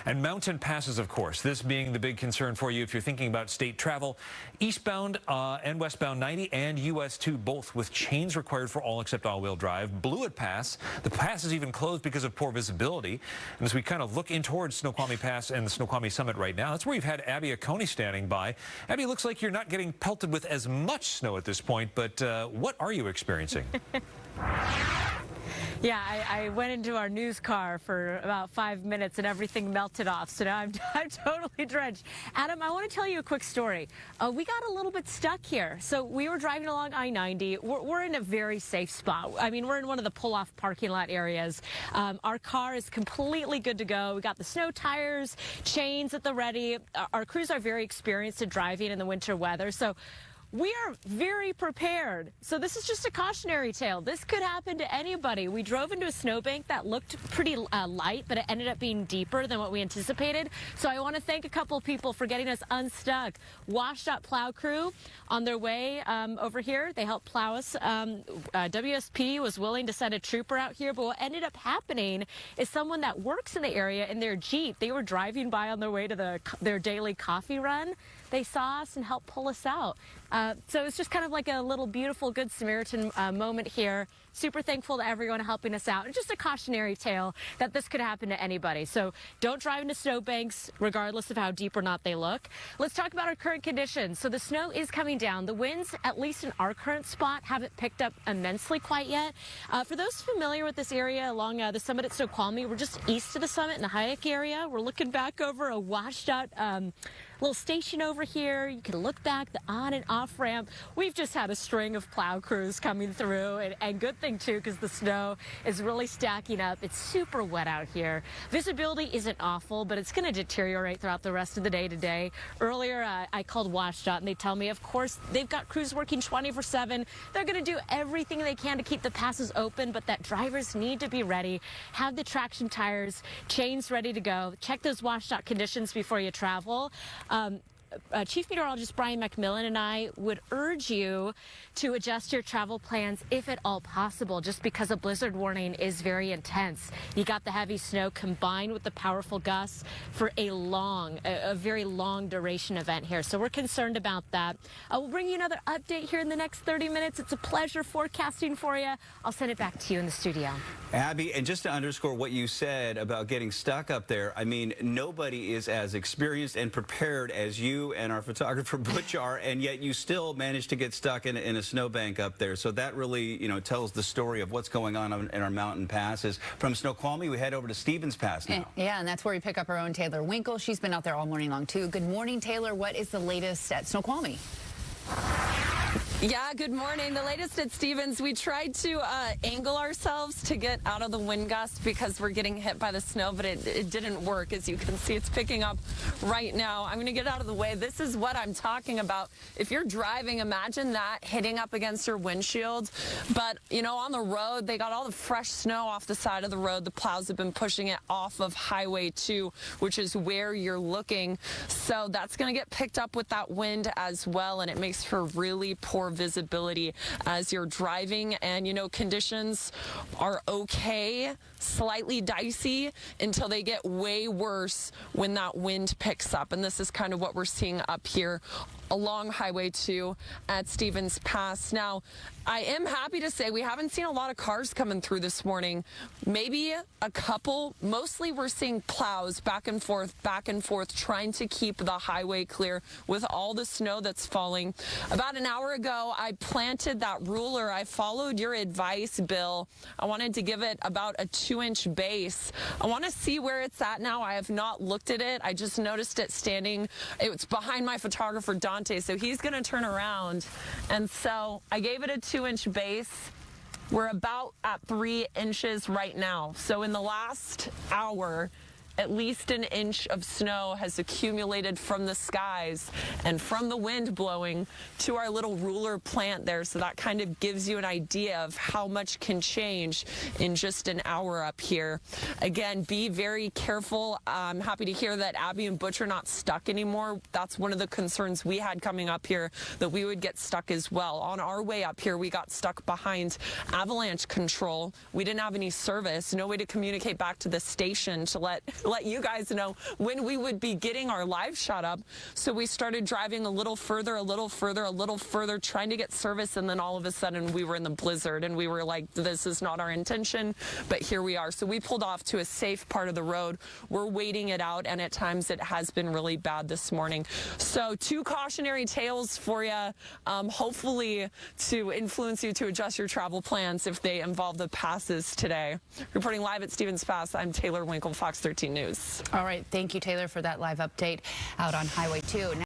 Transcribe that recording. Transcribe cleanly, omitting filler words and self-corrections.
And mountain passes, of course, this being the big concern for you if you're thinking about state travel. Eastbound and westbound 90 and US 2 both with chains required for all except all-wheel drive. Blewett Pass, the pass is even closed because of poor visibility. And as we kind of look in towards Snoqualmie Pass and the Snoqualmie Summit right now, that's where you've had Abby Acone standing by. Abby, looks like you're not getting pelted with as much snow at this point, but what are you experiencing? Yeah, I went into our news car for about 5 minutes and everything melted off. So now I'm totally drenched. Adam, I want to tell you a quick story. We got a little bit stuck here. So we were driving along I-90. We're in a very safe spot. I mean, we're in one of the pull-off parking lot areas. Our car is completely good to go. We got the snow tires, chains at the ready. Our crews are very experienced at driving in the winter weather. So we are very prepared. So this is just a cautionary tale. This could happen to anybody. We drove into a snowbank that looked pretty light, but it ended up being deeper than what we anticipated. So I want to thank a couple people for getting us unstuck. Washed Up Plow Crew on their way over here. They helped plow us. WSP was willing to send a trooper out here, but what ended up happening is someone that works in the area in their Jeep, they were driving by on their way to their daily coffee run. They saw us and helped pull us out. So it's just kind of like a little beautiful Good Samaritan moment here. Super thankful to everyone helping us out. And just a cautionary tale that this could happen to anybody. So don't drive into snowbanks, regardless of how deep or not they look. Let's talk about our current conditions. So the snow is coming down. The winds, at least in our current spot, haven't picked up immensely quite yet. For those familiar with this area along the summit at Snoqualmie, we're just east of the summit in the Hayek area. We're looking back over a washed out little station over here. You can look back, the on and off ramp. We've just had a string of plow crews coming through, and good thing too, because the snow is really stacking up. It's super wet out here. Visibility isn't awful, but it's going to deteriorate throughout the rest of the day today. Earlier, I called WashDOT, and they tell me, of course, they've got crews working 24/7. They're going to do everything they can to keep the passes open, but that drivers need to be ready. Have the traction tires, chains ready to go. Check those WashDOT conditions before you travel. Chief Meteorologist Brian McMillan and I would urge you to adjust your travel plans if at all possible, just because a blizzard warning is very intense. You got the heavy snow combined with the powerful gusts for a very long duration event here. So we're concerned about that. We'll bring you another update here in the next 30 minutes. It's a pleasure forecasting for you. I'll send it back to you in the studio. Abby, and just to underscore what you said about getting stuck up there, I mean, nobody is as experienced and prepared as you and our photographer Butch are, and yet you still managed to get stuck in a snowbank up there. So that really, you know, tells the story of what's going on in our mountain passes. From Snoqualmie, we head over to Stevens Pass now. Yeah, and that's where we pick up our own Taylor Winkel. She's been out there all morning long, too. Good morning, Taylor. What is the latest at Snoqualmie? Yeah, good morning. The latest at Stevens, we tried to angle ourselves to get out of the wind gust because we're getting hit by the snow, but it didn't work. As you can see, it's picking up right now. I'm going to get out of the way. This is what I'm talking about. If you're driving, imagine that hitting up against your windshield. But, you know, on the road, they got all the fresh snow off the side of the road. The plows have been pushing it off of Highway 2, which is where you're looking. So that's going to get picked up with that wind as well, and it makes for really poor visibility as you're driving. And, you know, conditions are okay, slightly dicey until they get way worse when that wind picks up. And this is kind of what we're seeing up here along Highway 2 at Stevens Pass. Now, I am happy to say we haven't seen a lot of cars coming through this morning. Maybe a couple. Mostly we're seeing plows back and forth, trying to keep the highway clear with all the snow that's falling. About an hour ago, I planted that ruler. I followed your advice, Bill. I wanted to give it about a 2-inch base. I want to see where it's at now. I have not looked at it. I just noticed it standing. It's behind my photographer, Dante, so he's going to turn around. And so I gave it a 2-inch base. We're about at 3 inches right now. So in the last hour, at least an inch of snow has accumulated from the skies and from the wind blowing to our little ruler plant there. So that kind of gives you an idea of how much can change in just an hour up here. Again, be very careful. I'm happy to hear that Abby and Butch are not stuck anymore. That's one of the concerns we had coming up here, that we would get stuck as well. On our way up here, we got stuck behind avalanche control. We didn't have any service, no way to communicate back to the station to let let you guys know when we would be getting our live shot up. So we started driving a little further, a little further, a little further, trying to get service, and then all of a sudden we were in the blizzard, and we were like, this is not our intention, but here we are. So we pulled off to a safe part of the road. We're waiting it out, and at times it has been really bad this morning. So 2 cautionary tales for you, hopefully to influence you to adjust your travel plans if they involve the passes today. Reporting live at Stevens Pass, I'm Taylor Winkel, Fox 13 News. All right. Thank you, Taylor, for that live update out on Highway 2.